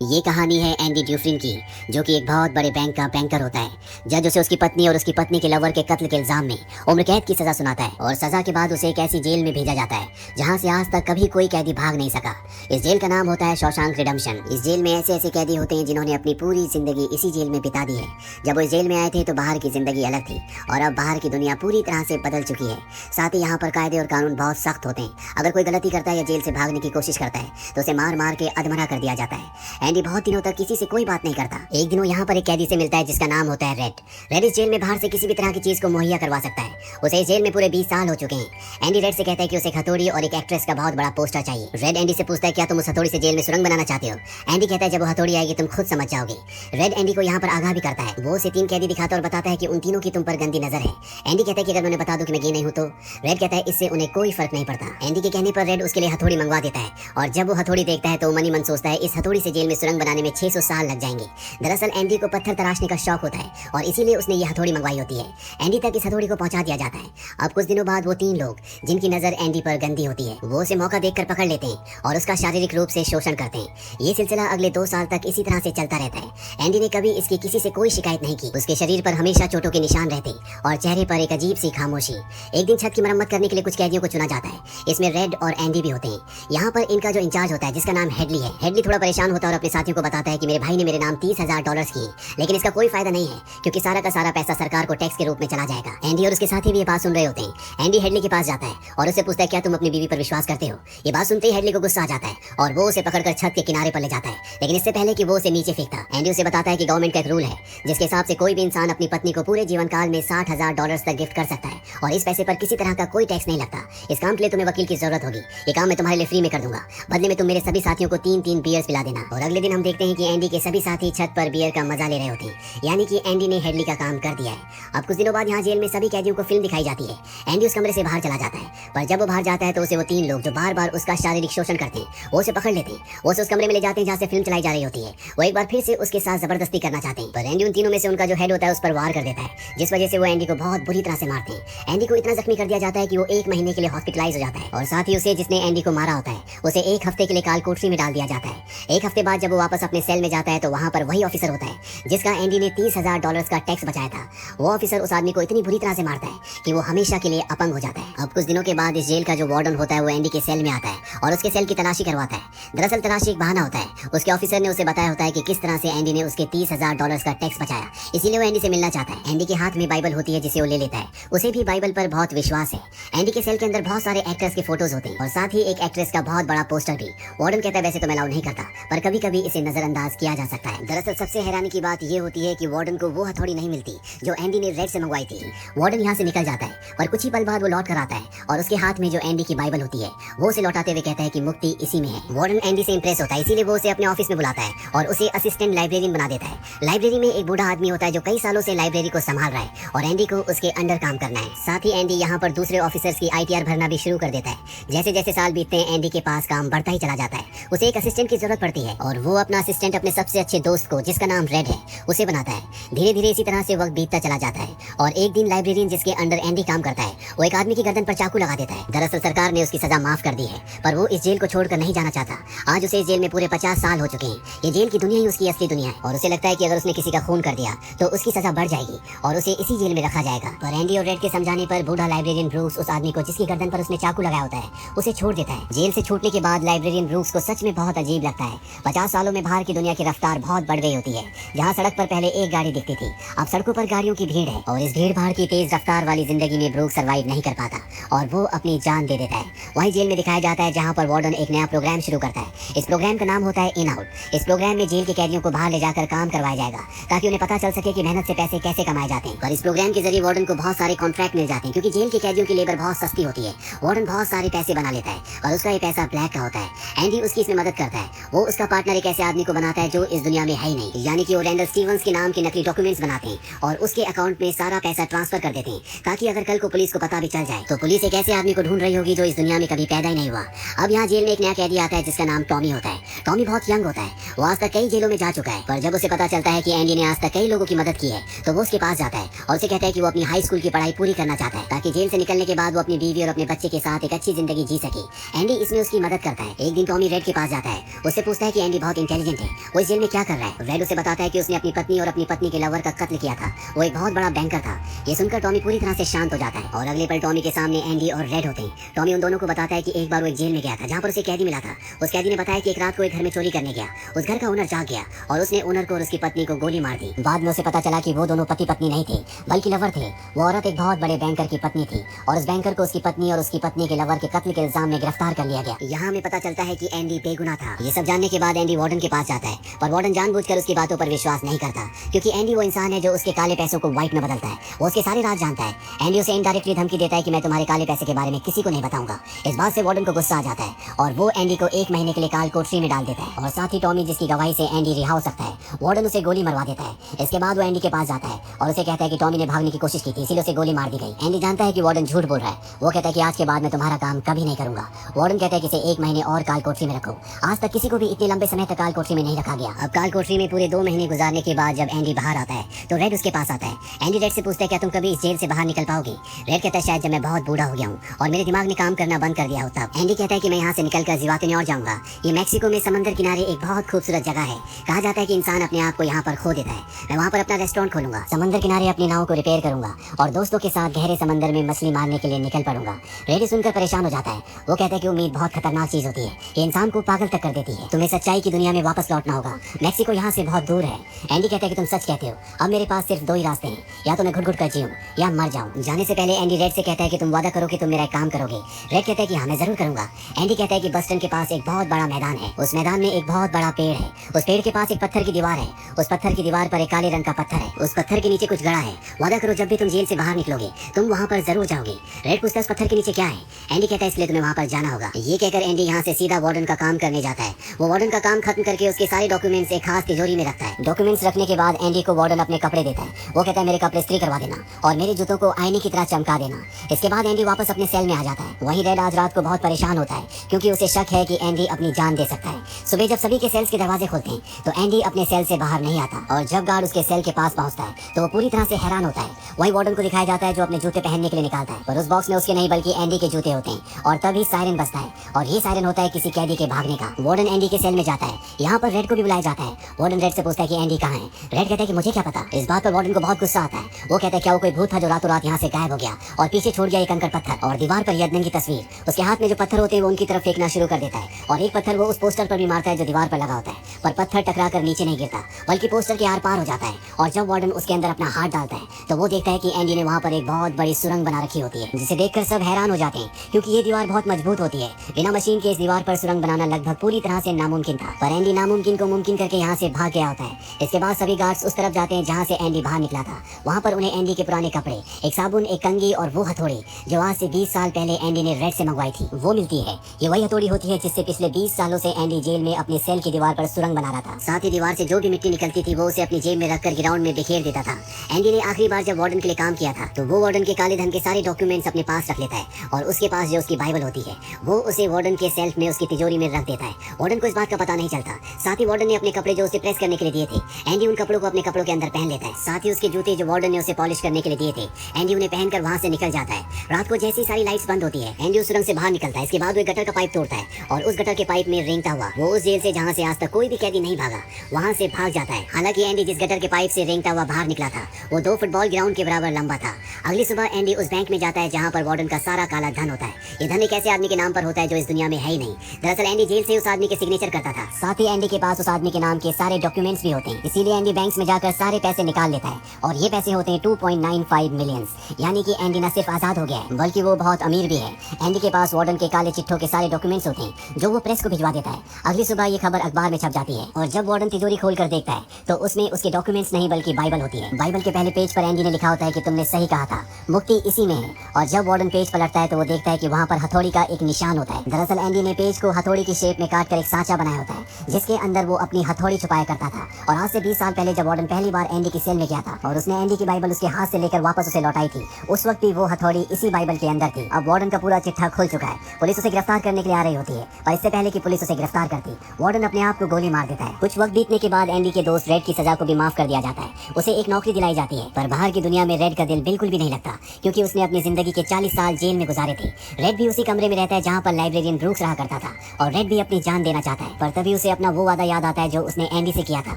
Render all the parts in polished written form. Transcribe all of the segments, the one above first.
ये कहानी है एंडी ड्यूफ्रिन की, जो कि एक बहुत बड़े बैंक का बैंकर होता है। जज उसे उसकी पत्नी और उसकी पत्नी के लवर के कत्ल के इल्जाम में उम्र कैद की सजा सुनाता है और सजा के बाद उसे एक ऐसी जेल में भेजा जाता है जहां से आज तक कभी कोई कैदी भाग नहीं सका। इस जेल का नाम होता है शॉशैंक रिडेम्पशन। इस जेल में ऐसे ऐसे कैदी होते हैं जिन्होंने अपनी पूरी जिंदगी इसी जेल में बिता दी है। जब वो इस जेल में आए थे तो बाहर की जिंदगी अलग थी और अब बाहर की दुनिया पूरी तरह से बदल चुकी है। साथ ही यहाँ पर कायदे और कानून बहुत सख्त होते हैं। अगर कोई गलती करता है या जेल से भागने की कोशिश करता है तो उसे मार मार के अधमरा कर दिया जाता है। एंडी बहुत दिनों तक किसी से कोई बात नहीं करता। एक दिन वो यहाँ पर एक कैदी से मिलता है जिसका नाम होता है रेड। रेड इस जेल में बाहर से किसी भी तरह की चीज को मुहैया करवा सकता है। उसे इस जेल में पूरे 20 साल हो चुके हैं। एंडी रेड से कहता है कि उसे एक हथौड़ी और एक एक्ट्रेस का बहुत बड़ा पोस्टर चाहिए। रेड एंडी से पूछता है क्या तुम उस हथौड़ी से जेल में सुरंग बनाना चाहते हो। एंडी कहता है जब वो हथौड़ी आएगी तुम खुद समझ जाओगे। रेड एंडी को यहाँ पर आगाह भी करता है। वो उसे 3 कैदी दिखाता है और बताता है कि उन तीनों की तुम पर गंदी नजर है। एंडी कहता है कि अगर उन्हें बता दो कि मैं गे नहीं हूँ तो। रेड कहता है इससे उन्हें कोई फर्क नहीं पड़ता। एंडी के कहने पर रेड उसके लिए हथौड़ी मंगवा देता है और जब वो हथौड़ी देखता है तो मन ही मन सोचता है इस हथौड़ी से जेल में सुरंग बनाने में 600 साल लग जाएंगे। दरअसल एंडी को पत्थर तराशने का शौक होता है और इसीलिए उसने ये हथौड़ी मंगवाई होती है। एंडी तक इस हथौड़ी को पहुंचा दिया जाता है। अब कुछ दिनों बाद वो 3 लोग जिनकी नजर एंडी पर गंदी होती है वो उसे मौका देखकर पकड़ लेते हैं और उसका शारीरिक रूप से शोषण करते हैं। ये सिलसिला अगले 2 साल तक इसी तरह से चलता रहता है। एंडी ने कभी इसकी किसी से कोई शिकायत नहीं की। उसके शरीर पर हमेशा चोटों के निशान रहते और चेहरे पर एक अजीब सी खामोशी। एक दिन छत की मरम्मत करने के लिए कुछ कैदियों को चुना जाता है। इसमें रेड और एंडी भी होते हैं। यहाँ पर इनका जो इंचार्ज होता है जिसका नाम हेडली है। हेडली थोड़ा परेशान होता है और अपने साथियों को बताता है कि मेरे भाई ने मेरे नाम $30,000 किए, लेकिन इसका कोई फायदा नहीं है क्योंकि सारा का सारा पैसा सरकार को टैक्स के रूप में चला जाएगा। एंडी और उसके साथी भी ये बात सुन रहे होते हैं। एंडी हेडली के पास जाता है और उससे पूछता है क्या तुम अपनी बीवी पर विश्वास करते हो। ये बात सुनते ही हेडली को गुस्सा आ जाता है और वो उसे पकड़कर छत के किनारे पर ले जाता है, लेकिन इससे पहले कि वो उसे नीचे फेंकता एंडी उसे बताता है कि गवर्नमेंट का एक रूल है जिसके हिसाब से कोई भी इंसान अपनी पत्नी को पूरे जीवन काल में $60,000 तक गिफ्ट कर सकता है और इस पैसे पर किसी तरह का कोई टैक्स नहीं लगता। इस काम के लिए तुम्हें वकील की जरूरत होगी। ये काम मैं तुम्हारे लिए फ्री में कर दूंगा। बदले में तुम मेरे सभी साथियों को 3-3 बियर्स पिला देना। और अगले दिन हम देखते हैं कि एंडी के सभी साथी छत पर बियर का मजा ले रहे होते हैं, यानी कि एंडी ने हेडली का काम कर दिया है। अब कुछ दिनों बाद यहाँ जेल में सभी कैदियों को फिल्म दिखाई जाती है। एंडी उस कमरे से बाहर चला जाता है, पर जब वो बाहर जाता है तो उसे वो 3 लोग जो बार बार उसका शारीरिक शोषण करते हैं वो उसे पकड़ लेते हैं। वो उसे उस कमरे में ले जाते हैं जहाँ से फिल्म चलाई जा रही होती है। वो एक बार फिर से उसके साथ जबरदस्ती करना चाहते हैं, पर एंडी उन तीनों में से उनका जो हेड होता है उस पर वार कर देता है, जिस वजह से वो एंडी को बहुत बुरी तरह से मारते हैं। एंडी को इतना जख्मी कर दिया जाता है कि वो 1 महीने के लिए हॉस्पिटलाइज हो जाता है और साथ ही उसे जिसने एंडी को मारा होता है उसे 1 हफ्ते के लिए काल कोठरी में डाल दिया जाता है। 1 हफ्ते बाद जब वो वापस अपने सेल में जाता है तो वहाँ पर वही ऑफिसर होता है जिसका एंडी ने $30,000 का टैक्स बचाया था। वो ऑफिसर उस आदमी को इतनी बुरी तरह से मारता है कि वो हमेशा के लिए अपंग हो जाता है। अब कुछ दिनों के बाद इस जेल का जो वार्डन होता है वो एंडी के सेल में आता है और उसके सेल की तलाशी करवाता है। दरअसल तलाशी एक बहाना होता है। उसके ऑफिसर ने उसे बताया होता है कि किस तरह से एंडी ने उसके $30,000 का टैक्स बचाया, इसीलिए वो एंडी से मिलना चाहता है। एंडी के हाथ में बाइबल होती है जिसे वो ले लेता है। उसे भी बाइबल पर बहुत विश्वास है। एंडी के सेल के अंदर बहुत सारे एक्टर्स के फोटोज होते हैं और साथ ही एक एक्ट्रेस का बहुत बड़ा पोस्टर भी। वार्डन कहता है वैसे तो मैं अलाउ नहीं करता, पर कभी कभी इसे नजरअंदाज किया जा सकता है। दरअसल सबसे हैरानी की बात ये होती है कि वार्डन को वो हथौड़ी नहीं मिलती जो एंडी ने रेड से मंगवाई थी। वार्डन यहाँ से निकल जाता है, पर कुछ ही पल बाद वो लौट कर आता है और उसके हाथ में जो एंडी की बाइबल होती है वो उसे लौटाते हुए कहता है कि मुक्ति इसी में है। वार्डन एंडी से इंप्रेस होता है, इसीलिए वो उसे अपने ऑफिस में बुलाता है और उसे असिस्टेंट लाइब्रेरियन बना देता है। लाइब्रेरी में एक बूढ़ा आदमी होता है जो कई सालों से लाइब्रेरी को संभाल रहा है और एंडी को उसके अंडर काम करना है। साथ ही एंडी यहाँ पर दूसरे ऑफिसर्स की ITR भरना भी शुरू कर देता है। जैसे जैसे साल बीतते हैं एंडी के पास काम बढ़ता ही चला जाता है। उसे एक असिस्टेंट की जरूरत पड़ती है और वो अपना असिस्टेंट अपने सबसे अच्छे दोस्त को जिसका नाम रेड है उसे बनाता है। धीरे धीरे इसी तरह से वक्त बीतता चला जाता है और एक दिन लाइब्रेरियन जिसके अंडर एंडी काम करता है वो एक आदमी की गर्दन पर चाकू लगा देता है। दरअसल सरकार ने उसकी सजा माफ कर दी है, पर वो इस जेल को छोड़कर नहीं जाना चाहता। आज उसे इस जेल में पूरे 50 साल हो चुके हैं। ये जेल की दुनिया ही उसकी असली दुनिया है और उसे लगता है कि अगर उसने किसी का खून कर दिया तो उसकी सजा बढ़ जाएगी और उसे इसी जेल में रखा जाएगा। पर एंडी और रेड के समझाने पर बूढ़ा लाइब्रेरियन ब्रूक्स उस आदमी को जिसकी गर्दन पर उसने चाकू लगाया होता है उसे छोड़ देता है। जेल से छूटने के बाद लाइब्रेरियन ब्रूक्स को सच में बहुत अजीब लगता है। 50 सालों में बाहर की दुनिया की रफ्तार बहुत बढ़ गई होती है। जहाँ सड़क पर पहले एक गाड़ी दिखती थी अब सड़कों पर गाड़ियों की भीड़ है और इस भीड़ भाड़ की तेज रफ्तार वाली जिंदगी में ब्रूक्स सर्वाइव नहीं कर पाता और वो अपनी जान दे देता है। वही जेल में दिखाया जाता है जहाँ पर वार्डन एक नया प्रोग्राम शुरू करता है। इस प्रोग्राम का नाम होता है इन आउट। इस प्रोग्राम में जेल के कैदियों को बाहर ले जाकर काम करवाया जाएगा ताकि उन्हें पता चल सके कि मेहनत से पैसे कैसे कमाए जाते हैं। पर इस प्रोग्राम के जरिए वार्डन को बहुत सारे कॉन्ट्रैक्ट मिल जाते हैं क्योंकि जेल के कैदियों की लेबर बहुत सस्ती होती है। वार्डन बहुत सारे पैसे बना लेता है और उसका ये पैसा ब्लैक का होता है। एंडी उसकी इसमें मदद करता है। वो उसका पार्टनर एक ऐसे आदमी को बनाता है जो इस दुनिया में है ही नहीं, यानी कि वो रैंडल स्टीवंस के नाम के नकली डॉक्यूमेंट्स बनाते हैं और उसके अकाउंट में सारा पैसा ट्रांसफर कर देते हैं ताकि अगर कल को पुलिस को पता भी चल जाए तो पुलिस एक ऐसे आदमी को ढूंढ रही होगी जो इस दुनिया में कभी पैदा ही नहीं हुआ। अब यहाँ जेल में एक नया कैदी आता है जिसका नाम टॉमी होता है। टॉमी बहुत यंग होता है। वो आज तक कई जेलों में जा चुका है, पर जब उसे पता चलता है कि एंडी ने आज तक कई लोगों की मदद की है तो वो उसके पास जाता है और उसे कहता है कि वो अपनी हाई स्कूल की पढ़ाई पूरी करना चाहता है ताकि जेल से निकलने के बाद वो अपनी बीवी और अपने बच्चे के साथ एक अच्छी जिंदगी जी सके। एंडी इसमें उसकी मदद करता है। एक दिन टॉमी रेड के पास जाता है, उससे पूछता है कि एंडी बहुत इंटेलिजेंट है, वो इस जेल में क्या कर रहा है। रेड उसे बताता है कि उसने अपनी पत्नी और अपनी पत्नी के लवर का कत्ल किया था, वो एक बहुत बड़ा बैंकर था। ये सुनकर टॉमी पूरी तरह से शांत हो जाता है और अगले पल टॉमी के सामने एंडी और रेड होते हैं। टॉमी उन दोनों को बताता है कि एक बार वो एक जेल में गया था जहाँ पर उसे कैदी मिला था। उस कैदी ने बताया कि एक रात को एक घर में चोरी करने गया, उस घर का ओनर जाग गया और उसने ओनर को और उसकी पत्नी को गोली मार दी। बाद में उसे पता चला कि वो दोनों पति पत्नी नहीं थे बल्कि लवर थे। वो औरत एक बहुत बड़े बैंकर की पत्नी थी और उस बैंकर को उसकी पत्नी और उसकी पत्नी के लवर के कत्ल के इल्जाम में गिरफ्तार कर लिया गया। यहाँ हमें पता चलता है कि एंडी बेगुनाह था। ये सब जानने के बाद एंडी वार्डन के पास जाता है, पर वार्डन जानबूझकर उसकी बातों पर विश्वास नहीं करता, क्योंकि एंडी वो इंसान है जो उसके काले पैसों को व्हाइट में बदलता है। वो उसके सारे राज जानता है। एंडी उसे इनडायरेक्टली धमकी देता है कि मैं तुम्हारे काले पैसे के बारे में किसी को नहीं बताऊंगा। इस बात से वार्डन को गुस्सा आ जाता है और वो एंडी को 1 महीने के लिए काल कोठरी में डाल देता है और साथ ही टॉमी जिसकी गवाही से एंडी रिहा हो सकता है, वार्डन उसे गोली मरवा देता है। इसके बाद वो एंडी के पास जाता है और उसे कहता है कि टॉमी ने भागने की कोशिश की थी, इसीलिए उसे गोली मार दी गई। एंडी जानता है कि वार्डन झूठ बोल रहा है। वो कहता है कि आज के बाद मैं तुम्हारा काम कभी नहीं करूंगा। वार्डन कहता है कि इसे 1 महीने और काल कोठरी में रखो। आज तक किसी को भी इतने लंबे समय तक काल कोठरी में नहीं रखा गया। अब काल कोठरी में पूरे 2 महीने गुजारने के बाद जब एंडी बाहर आता है तो रेड उसके पास आता है। एंडी रेड से पूछता है क्या तुम कभी इस जेल से बाहर निकल पाओगे। रेड कहता है शायद जब मैं बहुत बूढ़ा हो गया हूँ और मेरे दिमाग ने काम करना बंद कर दिया हो तब। एंडी कहता है कि मैं यहाँ से निकलकर जिवाते और जाऊंगा। ये मैक्सिको में समंदर किनारे एक बहुत खूबसूरत जगह है। कहा जाता है कि इंसान अपने आप को यहाँ पर खो देता है। मैं वहाँ पर अपना रेस्टोरेंट खोलूंगा, समंदर किनारे अपनी नाव को रिपेयर करूंगा और दोस्तों के साथ गहरे समंदर में मछली मारने के लिए निकल पड़ूंगा। रेड सुनकर परेशान हो जाता है। वो कहता है कि उम्मीद बहुत खतरनाक चीज होती है, ये इंसान को पागल तक कर देती है। तुम्हें सच्चाई की दुनिया में वापस लौटना होगा। मैक्सिको यहाँ से बहुत दूर है। एंडी कहता है कि तुम सच कहते हो। अब मेरे पास सिर्फ 2 ही रास्ते हैं, या तो मैं घुट घुट कर जीऊं या मर जाऊं। जाने से पहले एंडी रेड से कहता है कि तुम वादा करो कि तुम मेरा एक काम करोगे। रेड कहता है कि हाँ मैं जरूर करूंगा। एंडी कहता है कि बस स्टैंड के पास एक बहुत बड़ा मैदान है। उस मैदान में एक बहुत बड़ा पेड़ है। उस पेड़ के पास एक पत्थर की दीवार है। उस पत्थर की दीवार पर एक काले रंग का पत्थर है। उस पत्थर के नीचे कुछ गड़ा है। वादा करो जब भी तुम जेल से बाहर निकलोगे तुम वहाँ पर जरूर जाओगे। रेड पूछता है उस पत्थर के नीचे क्या है। एंडी कहता है इसलिए तुम्हें वहाँ पर जाना होगा। ये कहकर एंडी यहाँ से सीधा वार्डन का काम करने जाता है। वो वार्डन का काम खत्म करके उसके सारे डॉक्यूमेंट्स एक खास तिजोरी में रखता है। डॉक्यूमेंट्स रखने के बाद एंडी को वार्डन अपने कपड़े देता है। वो कहता है मेरे कपड़े इस्त्री करवा देना और मेरे जूतों को आईने की तरह चमका देना। इसके बाद एंडी वापस अपने सेल में आ जाता है। वहीं रेड आज रात को बहुत परेशान होता है क्योंकि उसे शक है कि एंडी अपनी जान दे सकता है। सुबह जब सभी के सेल्स के दरवाजे खोलते हैं तो एंडी अपने सेल से बाहर नहीं आता और जब गार्ड उसके सेल के पास पहुंचता है तो वो पूरी तरह से हैरान होता है। वहीं वार्डन को दिखाया जाता है जो अपने जूते पहनने के लिए निकालता है, पर उस बॉक्स में उसके नहीं बल्कि एंडी के जूते होते हैं। और तभी सायरन बजता है और ये सायरन होता है किसी कैदी के भागने का। वार्डन एंडी के सेल में जाता है। यहाँ पर रेड को भी बुलाया जाता है। वार्डन रेड से पूछता है कि एंडी कहाँ है। रेड कहता है कि मुझे क्या पता। इस बात पर वार्डन को बहुत गुस्सा आता है। वो कहता है क्या वो कोई भूत था जो रातों रात यहाँ से गायब हो गया और पीछे छोड़ गया एक कंकड़ पत्थर और दीवार पर यदन की तस्वीर। उसके हाथ में जो पत्थर होते हैं वो उनकी तरफ फेंकना शुरू कर देता है और एक पत्थर वो उस पोस्टर पर भी मारता है जो दीवार पर लगा होता है, पर पत्थर टकरा कर नीचे नहीं गिरता बल्कि पोस्टर के आर पार हो जाता है। और जब वार्डन उसके अंदर अपना हाथ डालता है तो वो देखता है कि एंडी ने वहाँ पर एक बहुत बड़ी सुरंग बना रखी होती है, जिसे देखकर सब हैरान हो जाते हैं क्योंकि ये दीवार बहुत मजबूत होती है। बिना मशीन के इस दीवार पर सुरंग बनाना लगभग पूरी तरह से नामुमकिन था, पर एंडी नामुमकिन को मुमकिन करके यहाँ से भाग गया होता है। इसके बाद सभी गार्ड्स उस तरफ जाते हैं जहाँ से एंडी बाहर निकला था। वहाँ पर उन्हें एंडी के पुराने कपड़े, एक साबुन, एक कंघी और वो हथौड़ी जो आज से 20 साल पहले एंडी ने रेड से मंगवाई थी वो मिलती है। ये वही हथौड़ी होती है जिससे पिछले 20 सालों से एंडी जेल में अपने सेल की दीवार पर सुरंग बना रहा था। साथ ही दीवार से जो भी मिट्टी निकलती थी वो उसे अपनी जेब में रखकर ग्राउंड में बिखेर देता था। एंडी ने आखिरी बार जब वार्डन के लिए काम किया था तो वो वार्डन के काले धन के सारे डॉक्यूमेंट्स अपने पास रख लेता है और उसके पास जो उसकी बाइबल होती है वो उसे वार्डन के सेल्फ में उसकी तिजोरी में रख देता है। वार्डन को इस बात का पता नहीं चलता। साथ ही वार्डन ने अपने कपड़े जो उसे प्रेस करने के लिए दिए थे एंडी उन कपड़ों को अपने कपड़ों के अंदर पहन लेता है। साथ ही उसके जूते जो वार्डन ने उसे पॉलिश करने के लिए दिए थे एंडी उन्हें पहनकर वहाँ से निकल जाता है। रात को जैसी सारी लाइट्स बंद होती है एंडी उस सुरंग से बाहर निकलता है। इसके बाद वो एक गटर का पाइप तोड़ता है और उस गटर के पाइप में रेंगता हुआ वो उस जेल से जहाँ से आज तक कोई भी कैदी नहीं भागा वहाँ से भाग जाता है। हालांकि एंडी जिस गटर के पाइप से रेंगता हुआ बाहर निकला था वो 2 फुटबॉल ग्राउंड के बराबर लंबा था। अगली सुबह एंडी उस बैंक में जाता है जहाँ पर वार्डन का सारा काला धन होता है। ये धन एक ऐसे आदमी के नाम पर होता है जो इस दुनिया में है ही नहीं। दरअसल एंडी जेल से उस आदमी के सिग्नेचर करता था। साथ ही एंडी के पास उस आदमी के नाम के सारे डॉक्यूमेंट्स भी होते हैं, इसीलिए एंडी बैंक में जाकर सारे पैसे निकाल लेता है और ये पैसे होते हैं 2.95 मिलियन। यानी कि एंडी न सिर्फ आजाद हो गया है बल्कि वो बहुत अमीर भी है। एंडी के पास वार्डन के काले चिट्ठों के सारे डॉक्यूमेंट्स होते हैं जो वो प्रेस को भिजवा देता है। अगली सुबह ये खबर अखबार में छप जाती है और जब वार्डन तिजोरी खोल कर देखता है तो उसमें उसके डॉक्यूमेंट्स नहीं बल्कि बाइबल होती है। बाइबल के पहले पेज पर एंडी ने लिखा होता है कि तुमने सही कहा था, मुक्ति इसी में है। और जब वार्डन पेज पलटता है तो वो देखता है कि वहाँ पर हथौड़ी का एक निशान होता है। दरअसल एंडी ने पेज को हथौड़ी की शेप में काट कर एक सांचा बनाया होता है जिसके अंदर वो अपनी हथौड़ी छुपाया करता था। और आज से 20 साल पहले जब वार्डन पहली बार एंडी की सेल में गया था और उसने एंडी की बाइबल उसके हाथ से लेकर वापस उसे लौटाई थी, उस वक्त भी वो हथौड़ी इसी बाइबल के अंदर थी। अब वार्डन का पूरा चिट्ठा खुल चुका है। पुलिस उसे गिरफ्तार करने के लिए आ रही होती है और इससे पहले कि पुलिस उसे गिरफ्तार करती वार्डन अपने आप को गोली मार देता है। कुछ वक्त बीतने के बाद एंडी के दोस्त रेड की सजा को भी माफ कर दिया जाता है। उसे एक नौकरी दिलाई जाती है, पर बाहर की दुनिया में रेड का दिल बिल्कुल भी नहीं लगता क्योंकि उसने अपनी जिंदगी के 40 साल जेल में गुजारे थे। रेड भी उसी कमरे में रहता है जहाँ पर लाइब्रेरियन ब्रूक्स रहा करता था और रेड भी अपनी जान देना चाहता है, पर तभी तभी उसे अपना वो वादा याद आता है जो उसने एंडी से किया था,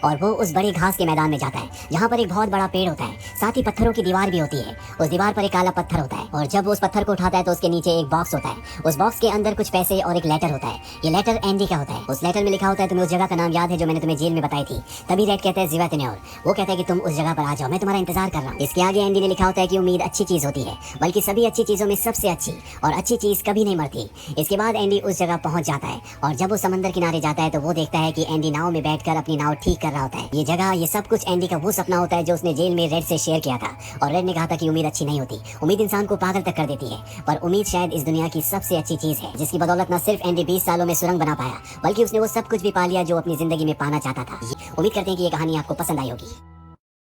और वो उस बड़े घास के मैदान में जाता है जहाँ पर एक बहुत बड़ा पेड़ होता है, साथ ही पत्थरों की दीवार भी होती है। उस दीवार पर एक काला पत्थर होता है, और जब वो उस पत्थर को उठाता है तो उसके नीचे एक बॉक्स होता है। उस बॉक्स के अंदर कुछ पैसे और एक लेटर होता है। ये लेटर एंडी का होता है। उस लेटर में लिखा होता है, तुम्हें उस जगह का नाम याद है जो मैंने तुम्हें जेल में बताई थी? तभी रेड कहता है जिवातनेर। वो कहता है कि तुम उस जगह पर आ जाओ, मैं तुम्हारा इंतजार कर रहा हूँ। इसके आगे एंडी ने लिखा होता है कि उम्मीद अच्छी चीज होती है, बल्कि सभी अच्छी चीजों में सबसे अच्छी, और अच्छी चीज कभी नहीं मरती। इसके बाद एंडी उस जगह पहुंच जाता है, और जब वो समंदर किनारे जाता है तो वो देखता है कि एंडी नाव में बैठकर अपनी नाव ठीक कर रहा होता है। ये जगह, ये सब कुछ एंडी का वो सपना होता है जो उसने जेल में रेड से शेयर किया था। और रेड ने कहा था कि उम्मीद अच्छी नहीं होती, उम्मीद इंसान को पागल तक कर देती है, पर उम्मीद शायद इस दुनिया की सबसे अच्छी चीज है, जिसकी बदौलत न सिर्फ एंडी 20 सालों में सुरंग बना पाया, बल्कि उसने वो सब कुछ भी पा लिया जो अपनी जिंदगी में पाना चाहता था। उम्मीद करते हैं कि ये कहानी आपको पसंद आई होगी।